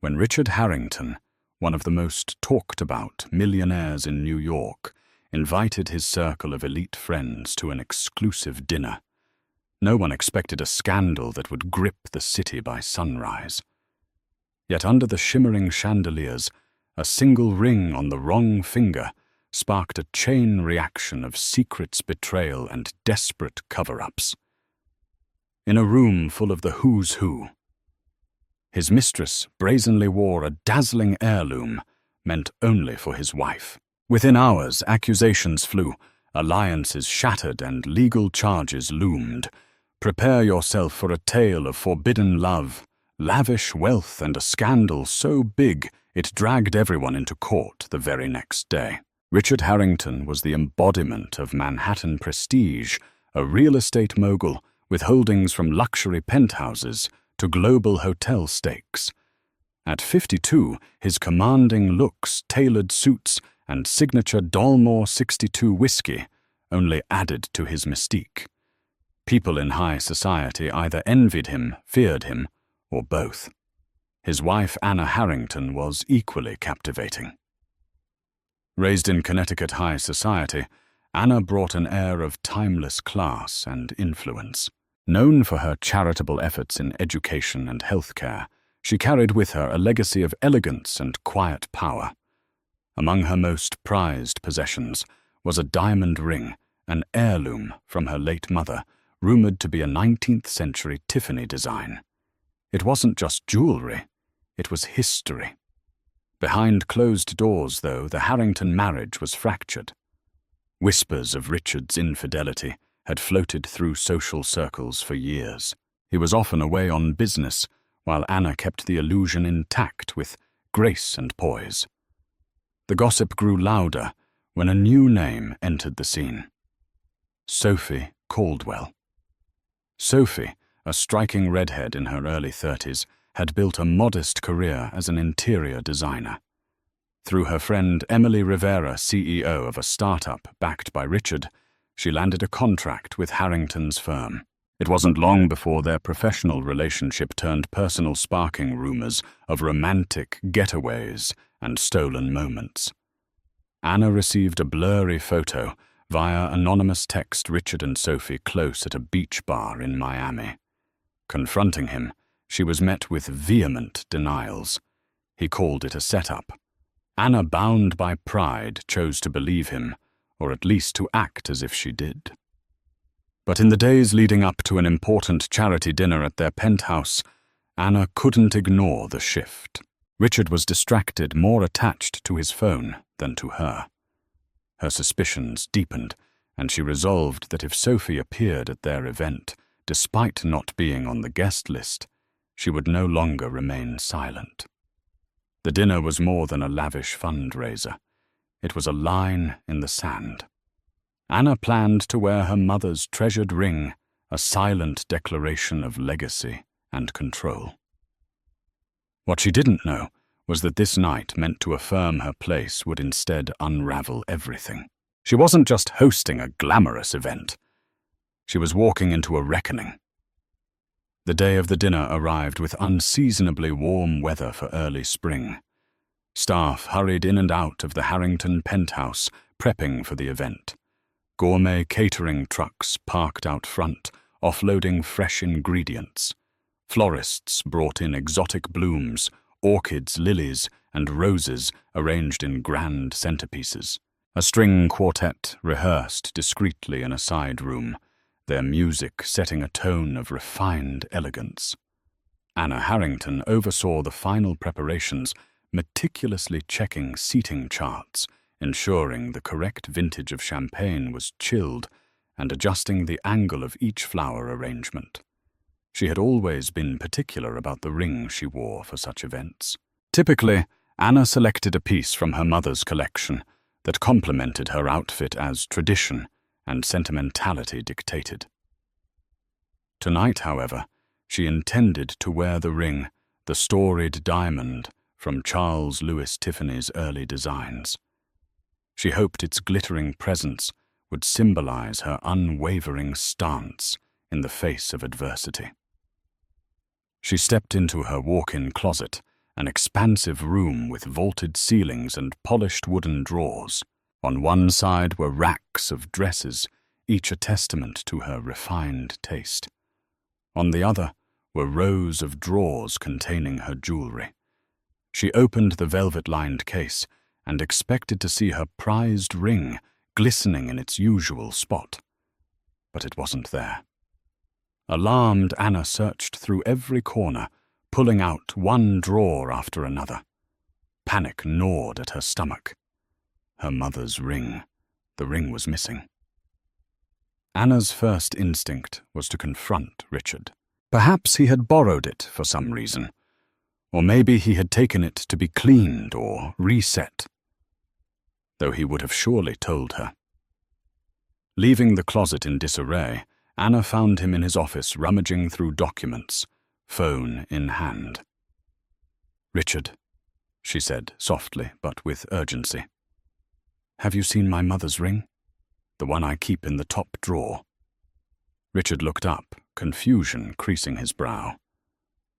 when Richard Harrington, one of the most talked-about millionaires in New York, invited his circle of elite friends to an exclusive dinner. No one expected a scandal that would grip the city by sunrise. Yet under the shimmering chandeliers, a single ring on the wrong finger sparked a chain reaction of secrets, betrayal, and desperate cover-ups. In a room full of the who's who, his mistress brazenly wore a dazzling heirloom meant only for his wife. Within hours, accusations flew, alliances shattered, and legal charges loomed. Prepare yourself for a tale of forbidden love, lavish wealth, and a scandal so big it dragged everyone into court the very next day. Richard Harrington was the embodiment of Manhattan prestige, a real estate mogul with holdings from luxury penthouses to global hotel stakes. At 52, his commanding looks, tailored suits, and signature Dalmore 62 whiskey only added to his mystique. People in high society either envied him, feared him, or both. His wife, Anna Harrington, was equally captivating. Raised in Connecticut high society, Anna brought an air of timeless class and influence. Known for her charitable efforts in education and healthcare, she carried with her a legacy of elegance and quiet power. Among her most prized possessions was a diamond ring, an heirloom from her late mother, rumored to be a 19th-century Tiffany design. It wasn't just jewelry, it was history. Behind closed doors, though, the Harrington marriage was fractured. Whispers of Richard's infidelity had floated through social circles for years. He was often away on business, while Anna kept the illusion intact with grace and poise. The gossip grew louder when a new name entered the scene. Sophie Caldwell. Sophie, a striking redhead in her early 30s, had built a modest career as an interior designer. Through her friend Emily Rivera, CEO of a startup backed by Richard, she landed a contract with Harrington's firm. It wasn't long before their professional relationship turned personal, sparking rumors of romantic getaways and stolen moments. Anna received a blurry photo via anonymous text Richard and Sophie close at a beach bar in Miami. Confronting him, she was met with vehement denials. He called it a setup. Anna, bound by pride, chose to believe him, or at least to act as if she did. But in the days leading up to an important charity dinner at their penthouse, Anna couldn't ignore the shift. Richard was distracted, more attached to his phone than to her. Her suspicions deepened, and she resolved that if Sophie appeared at their event, despite not being on the guest list, she would no longer remain silent. The dinner was more than a lavish fundraiser. It was a line in the sand. Anna planned to wear her mother's treasured ring, a silent declaration of legacy and control. What she didn't know was that this night meant to affirm her place would instead unravel everything. She wasn't just hosting a glamorous event. She was walking into a reckoning. The day of the dinner arrived with unseasonably warm weather for early spring. Staff hurried in and out of the Harrington penthouse, prepping for the event. Gourmet catering trucks parked out front, offloading fresh ingredients. Florists brought in exotic blooms, orchids, lilies, and roses arranged in grand centerpieces. A string quartet rehearsed discreetly in a side room, their music setting a tone of refined elegance. Anna Harrington oversaw the final preparations, meticulously checking seating charts, ensuring the correct vintage of champagne was chilled, and adjusting the angle of each flower arrangement. She had always been particular about the ring she wore for such events. Typically, Anna selected a piece from her mother's collection that complemented her outfit as tradition and sentimentality dictated. Tonight, however, she intended to wear the ring, the storied diamond from Charles Louis Tiffany's early designs. She hoped its glittering presence would symbolize her unwavering stance in the face of adversity. She stepped into her walk-in closet an expansive room with vaulted ceilings and polished wooden drawers. On one side were racks of dresses, each a testament to her refined taste. On the other were rows of drawers containing her jewelry. She opened the velvet-lined case and expected to see her prized ring glistening in its usual spot. But it wasn't there. Alarmed, Anna searched through every corner, pulling out one drawer after another. Panic gnawed at her stomach. Her mother's ring. The ring was missing. Anna's first instinct was to confront Richard. Perhaps he had borrowed it for some reason, or maybe he had taken it to be cleaned or reset, though he would have surely told her. Leaving the closet in disarray, Anna found him in his office rummaging through documents, phone in hand. "Richard," she said softly but with urgency, "have you seen my mother's ring? The one I keep in the top drawer." Richard looked up, confusion creasing his brow.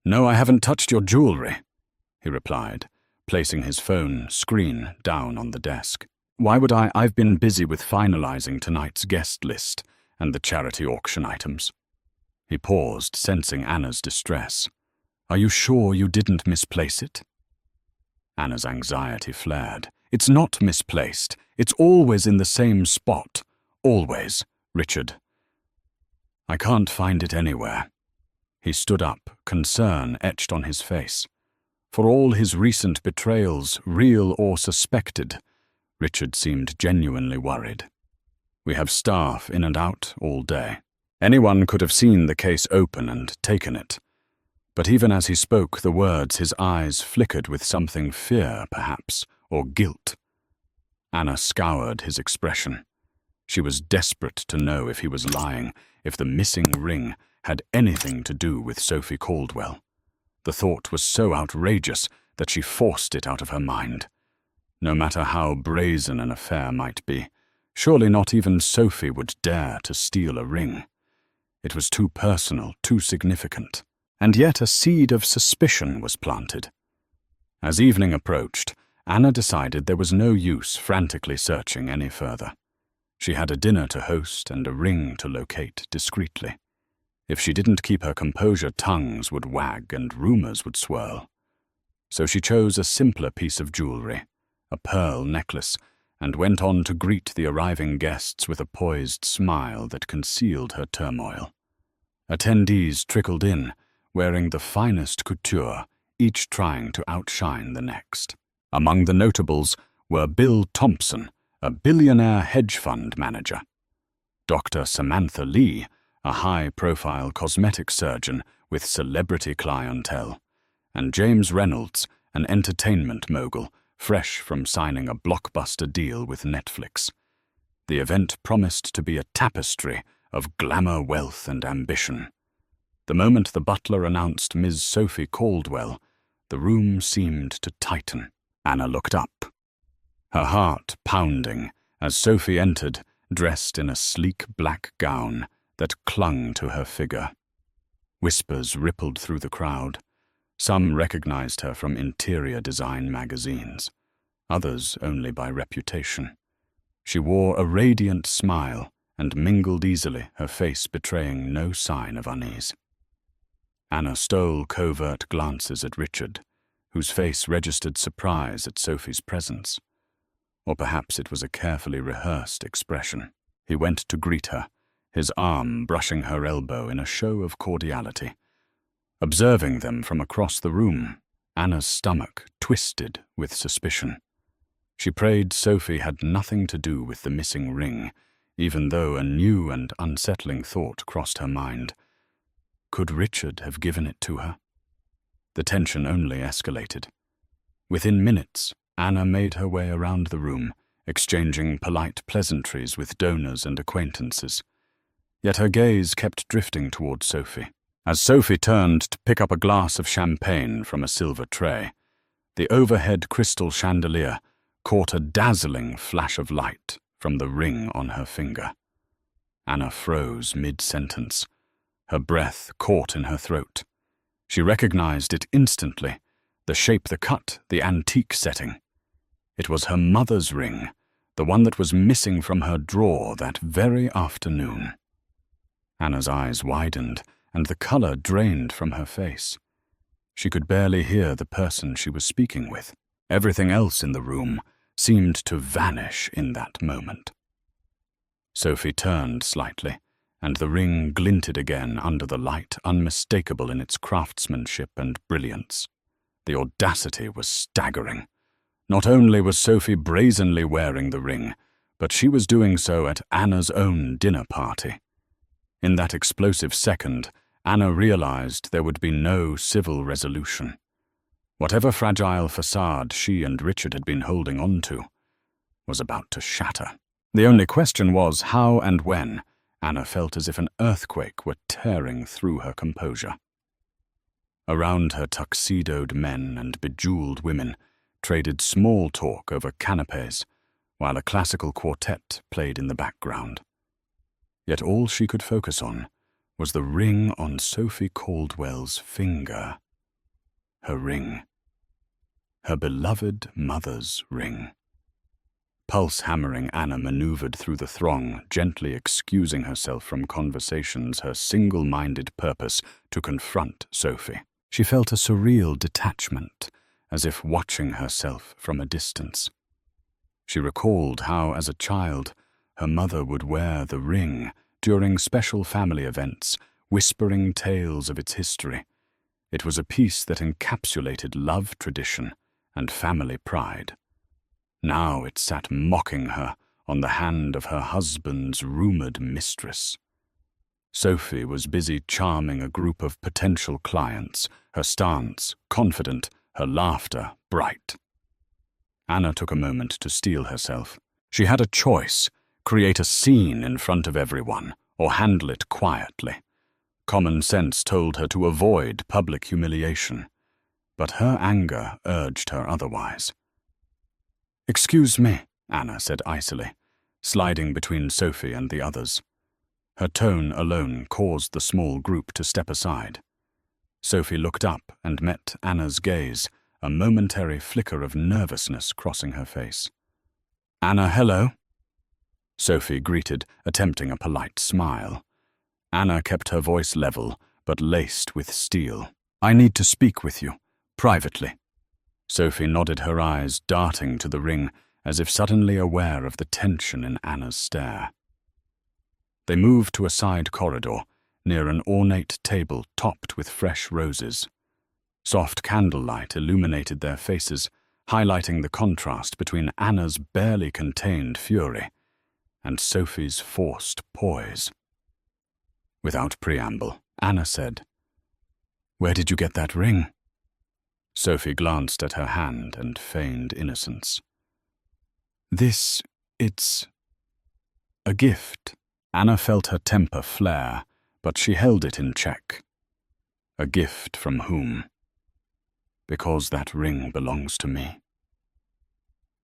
"No, I haven't touched your jewelry," he replied, placing his phone screen down on the desk. "Why would I? I've been busy with finalizing tonight's guest list and the charity auction items." He paused, sensing Anna's distress. "Are you sure you didn't misplace it?" Anna's anxiety flared. "It's not misplaced. It's always in the same spot. Always, Richard. I can't find it anywhere." He stood up, concern etched on his face. For all his recent betrayals, real or suspected, Richard seemed genuinely worried. "We have staff in and out all day. Anyone could have seen the case open and taken it." But even as he spoke the words, his eyes flickered with something fear, perhaps, or guilt. Anna scoured his expression. She was desperate to know if he was lying, if the missing ring had anything to do with Sophie Caldwell. The thought was so outrageous that she forced it out of her mind. No matter how brazen an affair might be, surely not even Sophie would dare to steal a ring. It was too personal, too significant. And yet a seed of suspicion was planted. As evening approached, Anna decided there was no use frantically searching any further. She had a dinner to host and a ring to locate discreetly. If she didn't keep her composure, tongues would wag and rumors would swirl. So she chose a simpler piece of jewelry, a pearl necklace, and went on to greet the arriving guests with a poised smile that concealed her turmoil. Attendees trickled in, wearing the finest couture, each trying to outshine the next. Among the notables were Bill Thompson, a billionaire hedge fund manager; Dr. Samantha Lee, a high-profile cosmetic surgeon with celebrity clientele; and James Reynolds, an entertainment mogul, fresh from signing a blockbuster deal with Netflix. The event promised to be a tapestry of glamour, wealth, and ambition. The moment the butler announced Ms. Sophie Caldwell, the room seemed to tighten. Anna looked up, her heart pounding as Sophie entered, dressed in a sleek black gown that clung to her figure. Whispers rippled through the crowd. Some recognized her from interior design magazines, others only by reputation. She wore a radiant smile and mingled easily, her face betraying no sign of unease. Anna stole covert glances at Richard, whose face registered surprise at Sophie's presence. Or perhaps it was a carefully rehearsed expression. He went to greet her, his arm brushing her elbow in a show of cordiality. Observing them from across the room, Anna's stomach twisted with suspicion. She prayed Sophie had nothing to do with the missing ring, even though a new and unsettling thought crossed her mind. Could Richard have given it to her? The tension only escalated. Within minutes, Anna made her way around the room, exchanging polite pleasantries with donors and acquaintances. Yet her gaze kept drifting toward Sophie. As Sophie turned to pick up a glass of champagne from a silver tray, the overhead crystal chandelier caught a dazzling flash of light from the ring on her finger. Anna froze mid-sentence, her breath caught in her throat. She recognized it instantly, The shape, the cut, the antique setting. It was her mother's ring, the one that was missing from her drawer that very afternoon. Anna's eyes widened, and the color drained from her face. She could barely hear the person she was speaking with. Everything else in the room seemed to vanish in that moment. Sophie turned slightly, and the ring glinted again under the light, unmistakable in its craftsmanship and brilliance. The audacity was staggering. Not only was Sophie brazenly wearing the ring, but she was doing so at Anna's own dinner party. In that explosive second, Anna realized there would be no civil resolution. Whatever fragile facade she and Richard had been holding on to was about to shatter. The only question was how and when. Anna felt as if an earthquake were tearing through her composure. Around her, tuxedoed men and bejeweled women traded small talk over canapes, while a classical quartet played in the background. Yet all she could focus on was the ring on Sophie Caldwell's finger. Her ring. Her beloved mother's ring. Pulse-hammering, Anna maneuvered through the throng, gently excusing herself from conversations, her single-minded purpose to confront Sophie. She felt a surreal detachment, as if watching herself from a distance. She recalled how, as a child, her mother would wear the ring during special family events, whispering tales of its history. It was a piece that encapsulated love, tradition, and family pride. Now it sat mocking her on the hand of her husband's rumored mistress. Sophie was busy charming a group of potential clients, her stance confident, her laughter bright. Anna took a moment to steel herself. She had a choice: create a scene in front of everyone, or handle it quietly. Common sense told her to avoid public humiliation, but her anger urged her otherwise. "Excuse me," Anna said icily, sliding between Sophie and the others. Her tone alone caused the small group to step aside. Sophie looked up and met Anna's gaze, a momentary flicker of nervousness crossing her face. "Anna, hello," Sophie greeted, attempting a polite smile. Anna kept her voice level, but laced with steel. "I need to speak with you, privately." Sophie nodded, her eyes darting to the ring, as if suddenly aware of the tension in Anna's stare. They moved to a side corridor, near an ornate table topped with fresh roses. Soft candlelight illuminated their faces, highlighting the contrast between Anna's barely contained fury and Sophie's forced poise. Without preamble, Anna said, "Where did you get that ring?" Sophie glanced at her hand and feigned innocence. It's a gift." Anna felt her temper flare, but she held it in check. "A gift from whom?" "Because that ring belongs to me."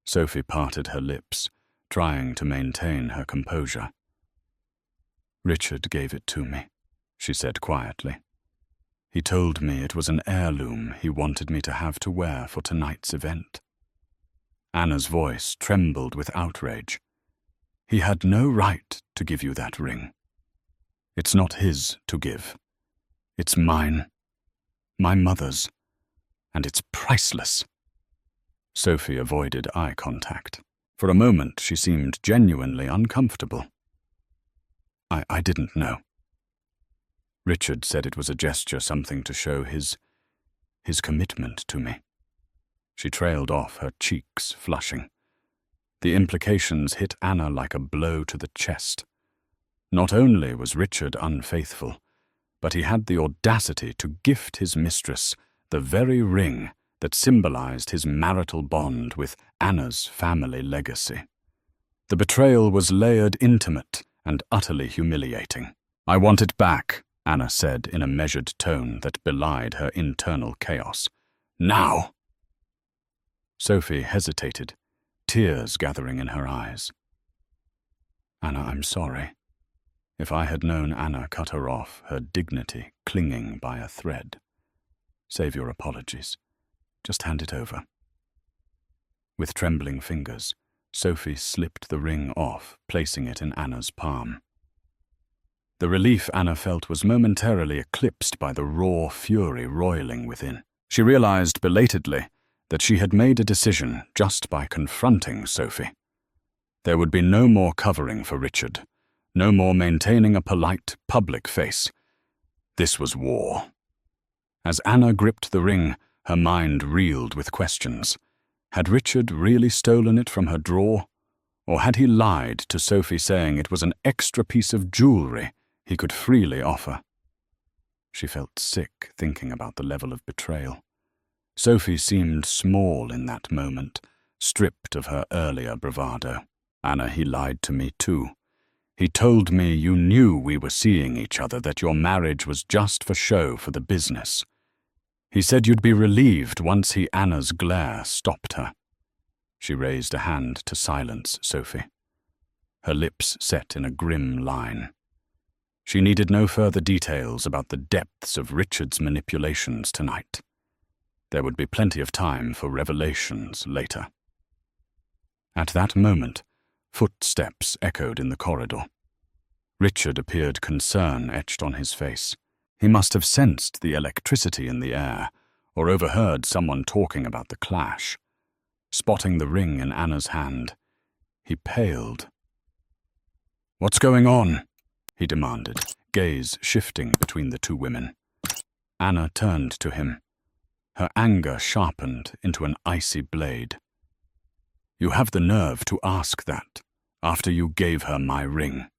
Sophie parted her lips, trying to maintain her composure. "Richard gave it to me," she said quietly. "He told me it was an heirloom he wanted me to have to wear for tonight's event." Anna's voice trembled with outrage. "He had no right to give you that ring. It's not his to give. It's mine, my mother's, and it's priceless." Sophie avoided eye contact. For a moment she seemed genuinely uncomfortable. I didn't know. Richard said it was a gesture, something to show his commitment to me." She trailed off, her cheeks flushing. The implications hit Anna like a blow to the chest. Not only was Richard unfaithful, but he had the audacity to gift his mistress the very ring that symbolized his marital bond with Anna's family legacy. The betrayal was layered, intimate, and utterly humiliating. "I want it back," Anna said in a measured tone that belied her internal chaos. "Now!" Sophie hesitated, tears gathering in her eyes. "Anna, I'm sorry." If I had known Anna cut her off, her dignity clinging by a thread. "Save your apologies. Just hand it over." With trembling fingers, Sophie slipped the ring off, placing it in Anna's palm. The relief Anna felt was momentarily eclipsed by the raw fury roiling within. She realized belatedly that she had made a decision just by confronting Sophie. There would be no more covering for Richard, no more maintaining a polite, public face. This was war. As Anna gripped the ring, her mind reeled with questions. Had Richard really stolen it from her drawer? Or had he lied to Sophie, saying it was an extra piece of jewelry he could freely offer? She felt sick thinking about the level of betrayal. Sophie seemed small in that moment, stripped of her earlier bravado. "Anna, he lied to me too. He told me you knew we were seeing each other, that your marriage was just for show for the business. He said you'd be relieved once Anna's glare stopped her." She raised a hand to silence Sophie. Her lips set in a grim line. She needed no further details about the depths of Richard's manipulations tonight. There would be plenty of time for revelations later. At that moment, footsteps echoed in the corridor. Richard appeared, concern etched on his face. He must have sensed the electricity in the air, or overheard someone talking about the clash. Spotting the ring in Anna's hand, he paled. "What's going on?" he demanded, gaze shifting between the two women. Anna turned to him. Her anger sharpened into an icy blade. "You have the nerve to ask that, after you gave her my ring."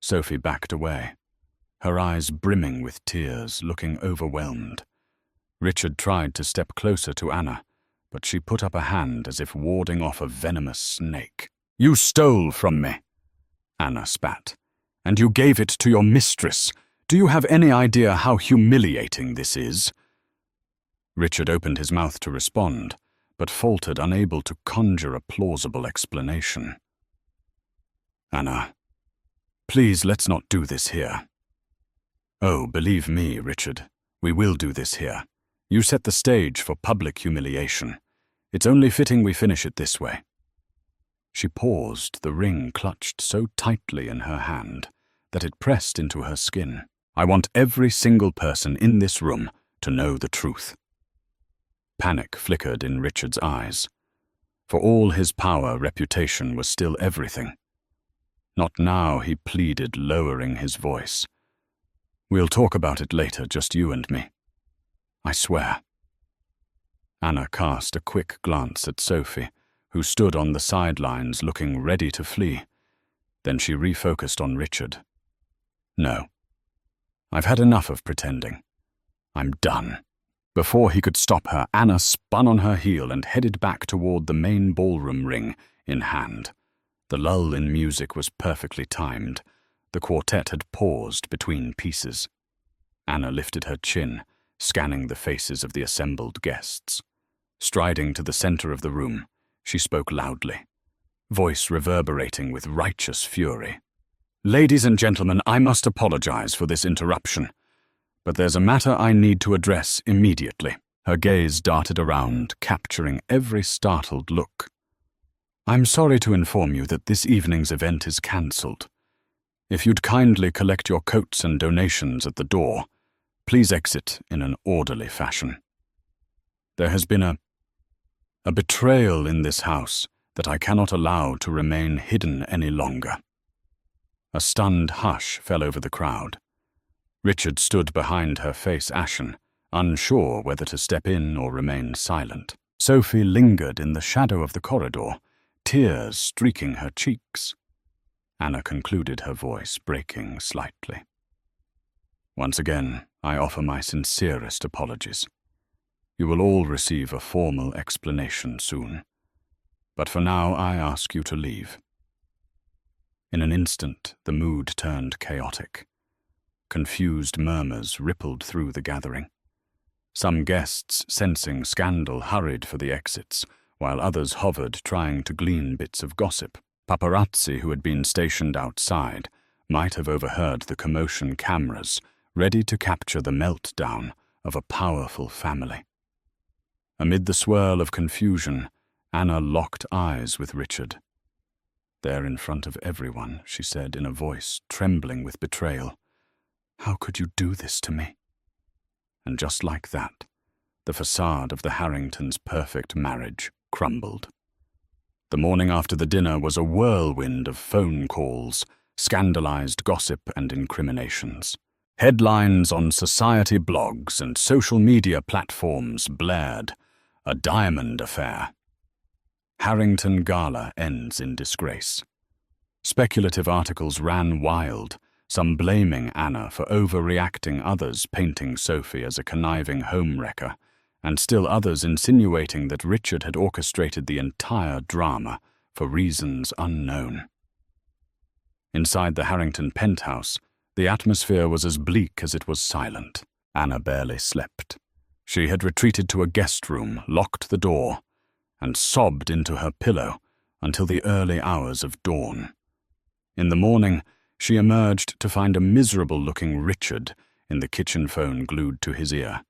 Sophie backed away, her eyes brimming with tears, looking overwhelmed. Richard tried to step closer to Anna, but she put up a hand as if warding off a venomous snake. "You stole from me," Anna spat, "and you gave it to your mistress. Do you have any idea how humiliating this is?" Richard opened his mouth to respond, but faltered, unable to conjure a plausible explanation. "Anna, please, let's not do this here." "Oh, believe me, Richard, we will do this here. You set the stage for public humiliation. It's only fitting we finish it this way." She paused, the ring clutched so tightly in her hand that it pressed into her skin. "I want every single person in this room to know the truth." Panic flickered in Richard's eyes. For all his power, reputation was still everything. "Not now," he pleaded, lowering his voice. "We'll talk about it later, just you and me. I swear." Anna cast a quick glance at Sophie, who stood on the sidelines looking ready to flee. Then she refocused on Richard. "No. I've had enough of pretending. I'm done." Before he could stop her, Anna spun on her heel and headed back toward the main ballroom, ring in hand. The lull in music was perfectly timed. The quartet had paused between pieces. Anna lifted her chin, scanning the faces of the assembled guests. Striding to the center of the room, she spoke loudly, voice reverberating with righteous fury. "Ladies and gentlemen, I must apologize for this interruption, but there's a matter I need to address immediately." Her gaze darted around, capturing every startled look. "I'm sorry to inform you that this evening's event is cancelled. If you'd kindly collect your coats and donations at the door, please exit in an orderly fashion. There has been a betrayal in this house that I cannot allow to remain hidden any longer." A stunned hush fell over the crowd. Richard stood behind her, face ashen, unsure whether to step in or remain silent. Sophie lingered in the shadow of the corridor, tears streaking her cheeks. Anna concluded, her voice breaking slightly. "Once again, I offer my sincerest apologies. You will all receive a formal explanation soon. But for now, I ask you to leave." In an instant, the mood turned chaotic. Confused murmurs rippled through the gathering. Some guests, sensing scandal, hurried for the exits, while others hovered, trying to glean bits of gossip. Paparazzi, who had been stationed outside, might have overheard the commotion cameras, ready to capture the meltdown of a powerful family. Amid the swirl of confusion, Anna locked eyes with Richard. "There in front of everyone," she said in a voice trembling with betrayal. "How could you do this to me?" And just like that, the facade of the Harringtons' perfect marriage crumbled. The morning after the dinner was a whirlwind of phone calls, scandalized gossip and incriminations. Headlines on society blogs and social media platforms blared, "A diamond affair. Harrington Gala ends in disgrace." Speculative articles ran wild, some blaming Anna for overreacting, others painting Sophie as a conniving homewrecker, and still others insinuating that Richard had orchestrated the entire drama for reasons unknown. Inside the Harrington penthouse, the atmosphere was as bleak as it was silent. Anna barely slept. She had retreated to a guest room, locked the door, and sobbed into her pillow until the early hours of dawn. In the morning, she emerged to find a miserable-looking Richard in the kitchen phone glued to his ear.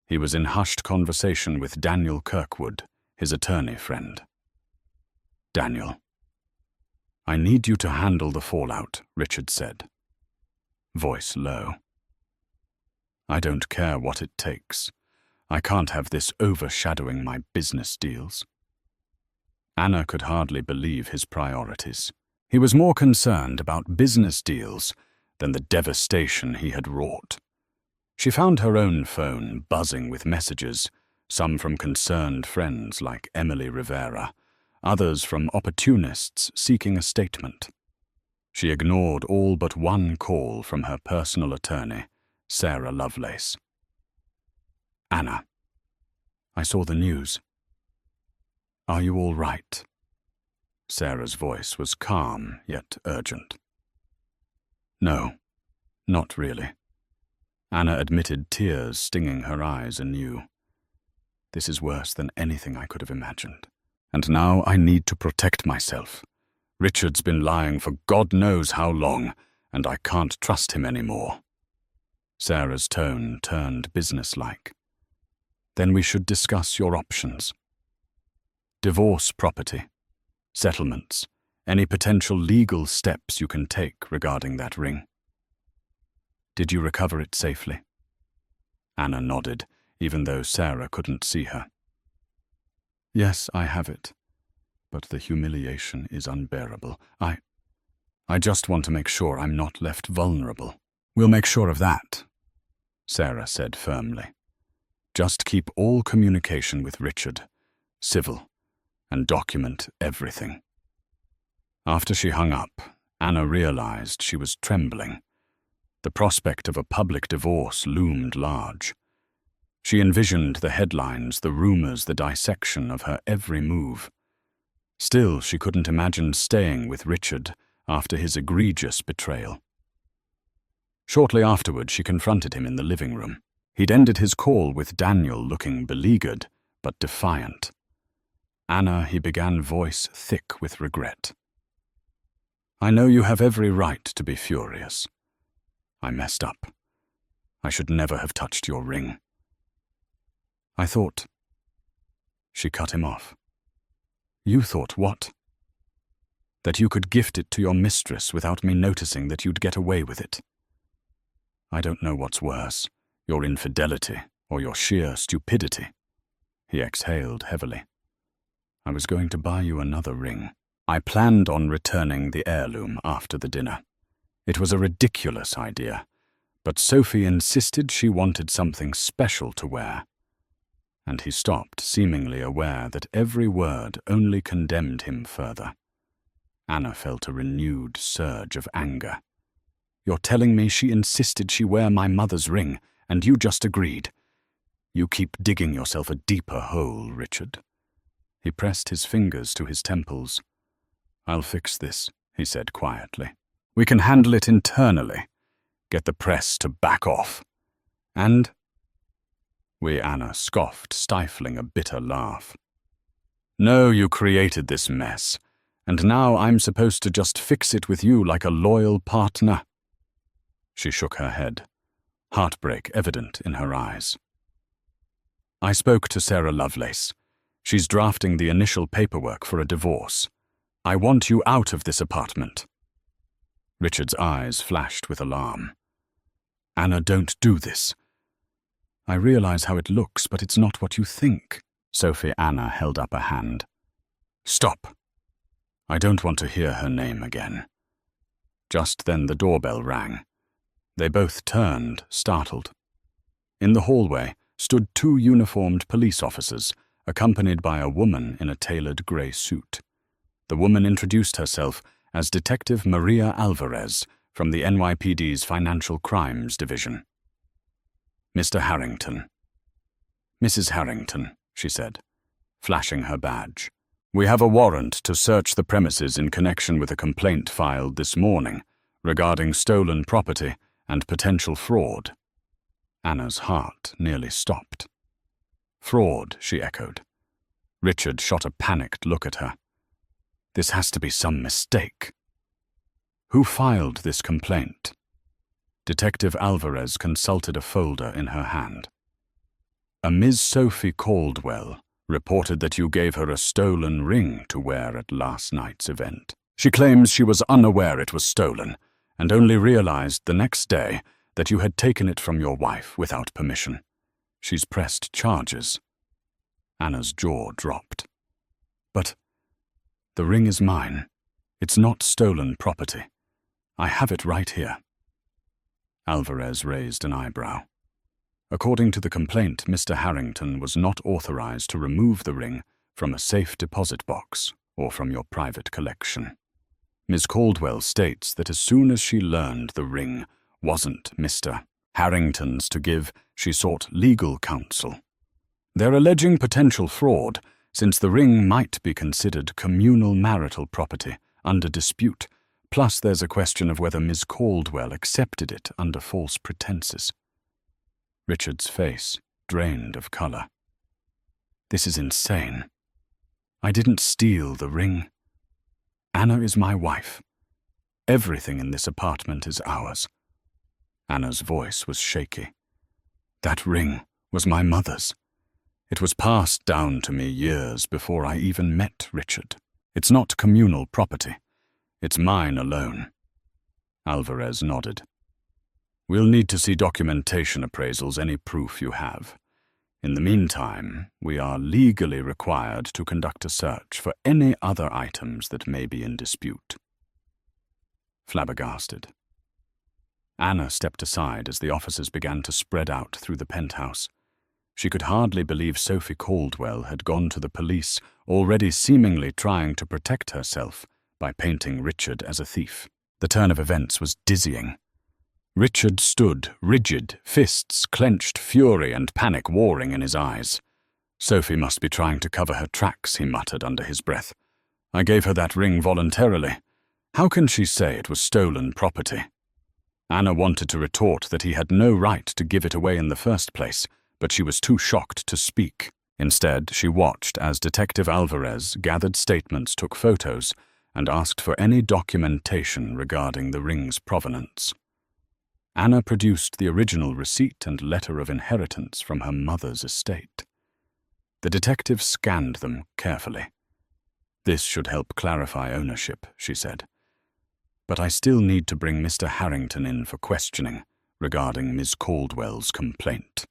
He was in hushed conversation with Daniel Kirkwood, his attorney friend. "Daniel, I need you to handle the fallout," Richard said, voice low. "I don't care what it takes. I can't have this overshadowing my business deals." Anna could hardly believe his priorities. He was more concerned about business deals than the devastation he had wrought. She found her own phone buzzing with messages, some from concerned friends like Emily Rivera, others from opportunists seeking a statement. She ignored all but one call from her personal attorney, Sarah Lovelace. "Anna, I saw the news. Are you all right?" Sarah's voice was calm yet urgent. "No, not really." Anna admitted, tears stinging her eyes anew. "This is worse than anything I could have imagined. And now I need to protect myself. Richard's been lying for God knows how long, and I can't trust him anymore." Sarah's tone turned businesslike. "Then we should discuss your options. Divorce property, settlements, any potential legal steps you can take regarding that ring. Did you recover it safely?" Anna nodded, even though Sarah couldn't see her. "Yes, I have it, but the humiliation is unbearable. I just want to make sure I'm not left vulnerable." "We'll make sure of that," Sarah said firmly. "Just keep all communication with Richard civil, and document everything." After she hung up, Anna realized she was trembling. The prospect of a public divorce loomed large. She envisioned the headlines, the rumors, the dissection of her every move. Still, she couldn't imagine staying with Richard after his egregious betrayal. Shortly afterward, she confronted him in the living room. He'd ended his call with Daniel looking beleaguered, but defiant. "Anna," he began, voice thick with regret. "I know you have every right to be furious. I messed up. I should never have touched your ring. I thought—" She cut him off. "You thought what?" "That you could gift it to your mistress without me noticing that you'd get away with it. I don't know what's worse, your infidelity or your sheer stupidity." He exhaled heavily. "I was going to buy you another ring. I planned on returning the heirloom after the dinner. It was a ridiculous idea, but Sophie insisted she wanted something special to wear." And he stopped, seemingly aware that every word only condemned him further. Anna felt a renewed surge of anger. "You're telling me she insisted she wear my mother's ring, and you just agreed? You keep digging yourself a deeper hole, Richard." He pressed his fingers to his temples. "I'll fix this," he said quietly. "We can handle it internally. Get the press to back off. And—" Anna scoffed, stifling a bitter laugh. "No, you created this mess, and now I'm supposed to just fix it with you like a loyal partner?" She shook her head, heartbreak evident in her eyes. I spoke to Sarah Lovelace. She's drafting the initial paperwork for a divorce. I want you out of this apartment. Richard's eyes flashed with alarm. Anna, don't do this. I realize how it looks, but it's not what you think. Sophie Anna held up a hand. Stop. I don't want to hear her name again. Just then the doorbell rang. They both turned, startled. In the hallway stood two uniformed police officers, accompanied by a woman in a tailored grey suit. The woman introduced herself as Detective Maria Alvarez from the NYPD's Financial Crimes Division. Mr. Harrington. Mrs. Harrington, she said, flashing her badge. We have a warrant to search the premises in connection with a complaint filed this morning regarding stolen property and potential fraud. Anna's heart nearly stopped. Fraud, she echoed. Richard shot a panicked look at her. This has to be some mistake. Who filed this complaint? Detective Alvarez consulted a folder in her hand. A Ms. Sophie Caldwell reported that you gave her a stolen ring to wear at last night's event. She claims she was unaware it was stolen and only realized the next day that you had taken it from your wife without permission. She's pressed charges. Anna's jaw dropped. But the ring is mine. It's not stolen property. I have it right here. Alvarez raised an eyebrow. According to the complaint, Mr. Harrington was not authorized to remove the ring from a safe deposit box or from your private collection. Ms. Caldwell states that as soon as she learned the ring wasn't Mr. Harrington's to give, she sought legal counsel. They're alleging potential fraud, since the ring might be considered communal marital property under dispute, plus there's a question of whether Ms. Caldwell accepted it under false pretenses. Richard's face drained of color. This is insane. I didn't steal the ring. Anna is my wife. Everything in this apartment is ours. Anna's voice was shaky. That ring was my mother's. It was passed down to me years before I even met Richard. It's not communal property. It's mine alone. Alvarez nodded. We'll need to see documentation appraisals, any proof you have. In the meantime, we are legally required to conduct a search for any other items that may be in dispute. Flabbergasted. Anna stepped aside as the officers began to spread out through the penthouse. She could hardly believe Sophie Caldwell had gone to the police, already seemingly trying to protect herself by painting Richard as a thief. The turn of events was dizzying. Richard stood, rigid, fists clenched, fury and panic warring in his eyes. Sophie must be trying to cover her tracks, he muttered under his breath. I gave her that ring voluntarily. How can she say it was stolen property? Anna wanted to retort that he had no right to give it away in the first place, but she was too shocked to speak. Instead, she watched as Detective Alvarez gathered statements, took photos, and asked for any documentation regarding the ring's provenance. Anna produced the original receipt and letter of inheritance from her mother's estate. The detective scanned them carefully. This should help clarify ownership, she said. But I still need to bring Mr. Harrington in for questioning regarding Ms. Caldwell's complaint.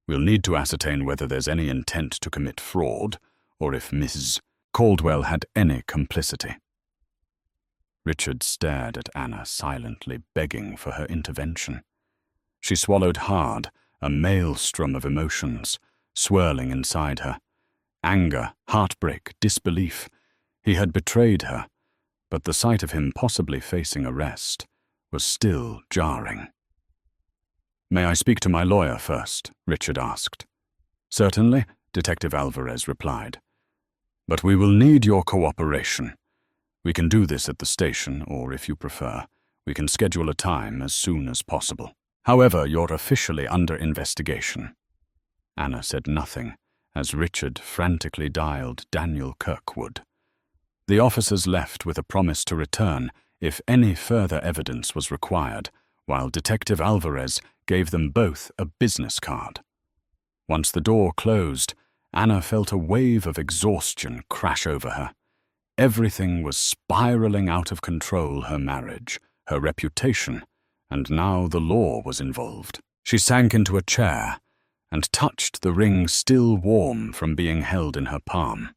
We'll need to ascertain whether there's any intent to commit fraud or if Ms. Caldwell had any complicity. Richard stared at Anna, silently begging for her intervention. She swallowed hard, a maelstrom of emotions swirling inside her. Anger, heartbreak, disbelief. He had betrayed her, but the sight of him possibly facing arrest was still jarring. May I speak to my lawyer first? Richard asked. Certainly, Detective Alvarez replied. But we will need your cooperation. We can do this at the station, or if you prefer, we can schedule a time as soon as possible. However, you're officially under investigation. Anna said nothing as Richard frantically dialed Daniel Kirkwood. The officers left with a promise to return if any further evidence was required, while Detective Alvarez gave them both a business card. Once the door closed, Anna felt a wave of exhaustion crash over her. Everything was spiraling out of control: her marriage, her reputation, and now the law was involved. She sank into a chair and touched the ring still warm from being held in her palm.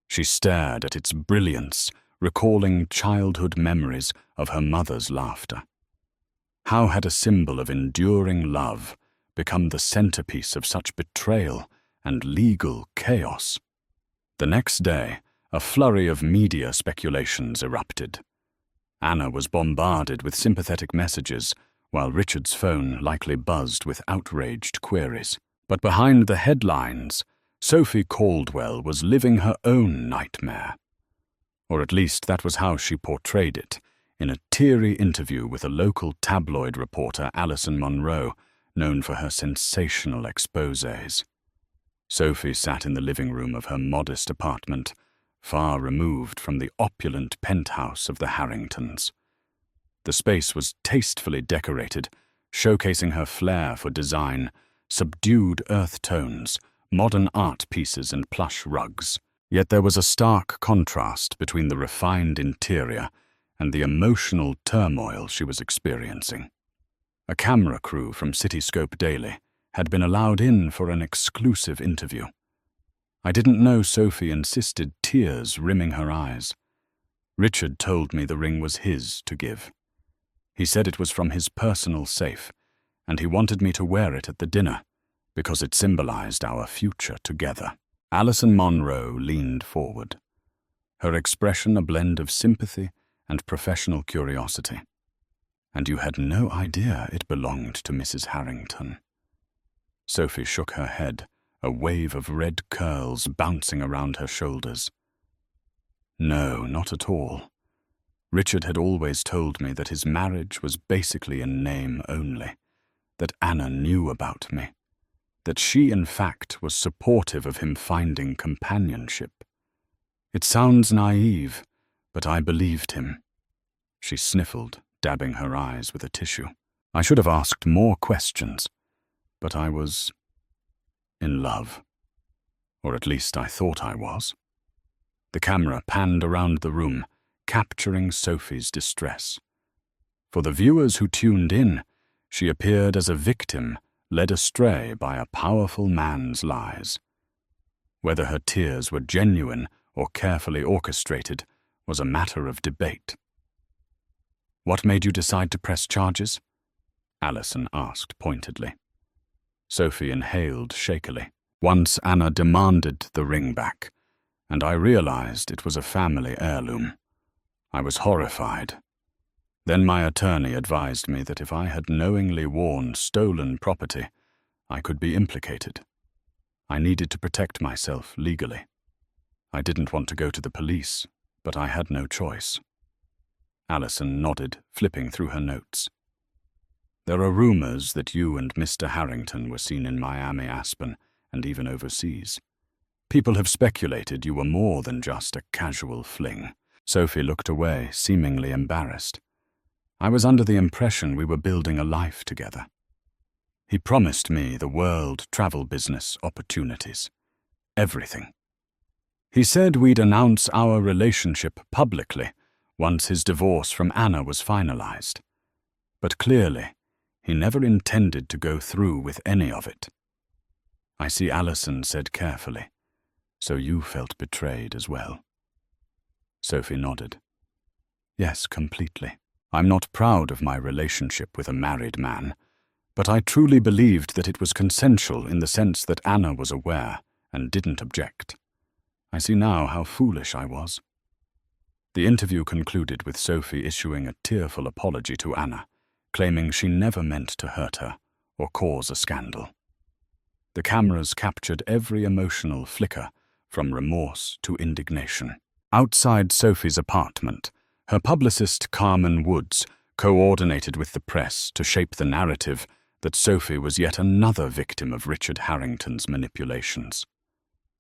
She stared at its brilliance, recalling childhood memories of her mother's laughter. How had a symbol of enduring love become the centerpiece of such betrayal and legal chaos? The next day, a flurry of media speculations erupted. Anna was bombarded with sympathetic messages, while Richard's phone likely buzzed with outraged queries. But behind the headlines, Sophie Caldwell was living her own nightmare. Or at least that was how she portrayed it, in a teary interview with a local tabloid reporter, Alison Monroe, known for her sensational exposés. Sophie sat in the living room of her modest apartment, far removed from the opulent penthouse of the Harringtons. The space was tastefully decorated, showcasing her flair for design, subdued earth tones, modern art pieces and plush rugs. Yet there was a stark contrast between the refined interior and the emotional turmoil she was experiencing. A camera crew from Cityscope Daily had been allowed in for an exclusive interview. I didn't know Sophie insisted, tears rimming her eyes. Richard told me the ring was his to give. He said it was from his personal safe, and he wanted me to wear it at the dinner because it symbolized our future together. Alison Monroe leaned forward, her expression a blend of sympathy and professional curiosity. "And you had no idea it belonged to Mrs. Harrington?" Sophie shook her head, a wave of red curls bouncing around her shoulders. "No, not at all. Richard had always told me that his marriage was basically in name only, that Anna knew about me, that she in fact was supportive of him finding companionship. It sounds naive, but I believed him." She sniffled, dabbing her eyes with a tissue. I should have asked more questions, but I was in love. Or at least I thought I was. The camera panned around the room, capturing Sophie's distress. For the viewers who tuned in, she appeared as a victim led astray by a powerful man's lies. Whether her tears were genuine or carefully orchestrated was a matter of debate. "What made you decide to press charges?" Alison asked pointedly. Sophie inhaled shakily. "Once Anna demanded the ring back, and I realized it was a family heirloom. I was horrified. Then my attorney advised me that if I had knowingly worn stolen property, I could be implicated. I needed to protect myself legally. I didn't want to go to the police, but I had no choice." Alison nodded, flipping through her notes. "There are rumors that you and Mr. Harrington were seen in Miami, Aspen, and even overseas. People have speculated you were more than just a casual fling." Sophie looked away, seemingly embarrassed. "I was under the impression we were building a life together. He promised me the world travel business opportunities. Everything. He said we'd announce our relationship publicly once his divorce from Anna was finalized. But clearly, he never intended to go through with any of it." I see Alison said carefully, "So you felt betrayed as well?" Sophie nodded. "Yes, completely. I'm not proud of my relationship with a married man, but I truly believed that it was consensual in the sense that Anna was aware and didn't object. I see now how foolish I was." The interview concluded with Sophie issuing a tearful apology to Anna, claiming she never meant to hurt her or cause a scandal. The cameras captured every emotional flicker, from remorse to indignation. Outside Sophie's apartment, her publicist Carmen Woods coordinated with the press to shape the narrative that Sophie was yet another victim of Richard Harrington's manipulations.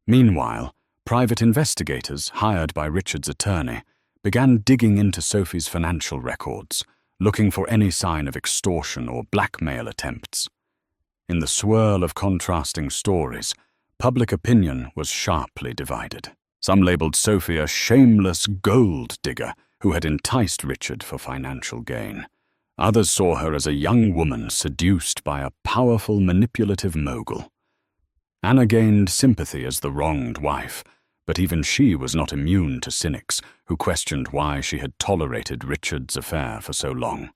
Meanwhile, private investigators hired by Richard's attorney began digging into Sophie's financial records, looking for any sign of extortion or blackmail attempts. In the swirl of contrasting stories, public opinion was sharply divided. Some labeled Sophie a shameless gold digger who had enticed Richard for financial gain. Others saw her as a young woman seduced by a powerful, manipulative mogul. Anna gained sympathy as the wronged wife, but even she was not immune to cynics who questioned why she had tolerated Richard's affair for so long.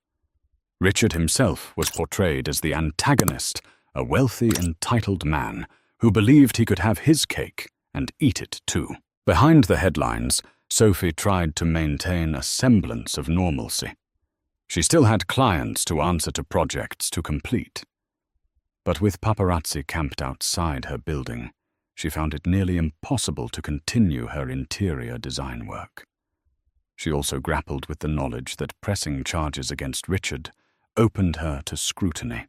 Richard himself was portrayed as the antagonist, a wealthy, entitled man who believed he could have his cake and eat it too. Behind the headlines, Sophie tried to maintain a semblance of normalcy. She still had clients to answer to, projects to complete. But with paparazzi camped outside her building, she found it nearly impossible to continue her interior design work. She also grappled with the knowledge that pressing charges against Richard opened her to scrutiny.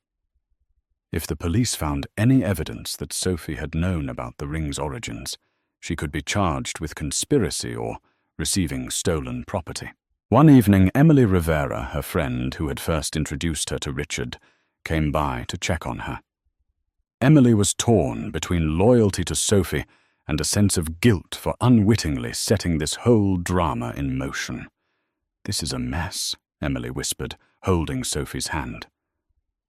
If the police found any evidence that Sophie had known about the ring's origins, she could be charged with conspiracy or receiving stolen property. One evening, Emily Rivera, her friend who had first introduced her to Richard, came by to check on her. Emily was torn between loyalty to Sophie and a sense of guilt for unwittingly setting this whole drama in motion. "This is a mess," Emily whispered, holding Sophie's hand.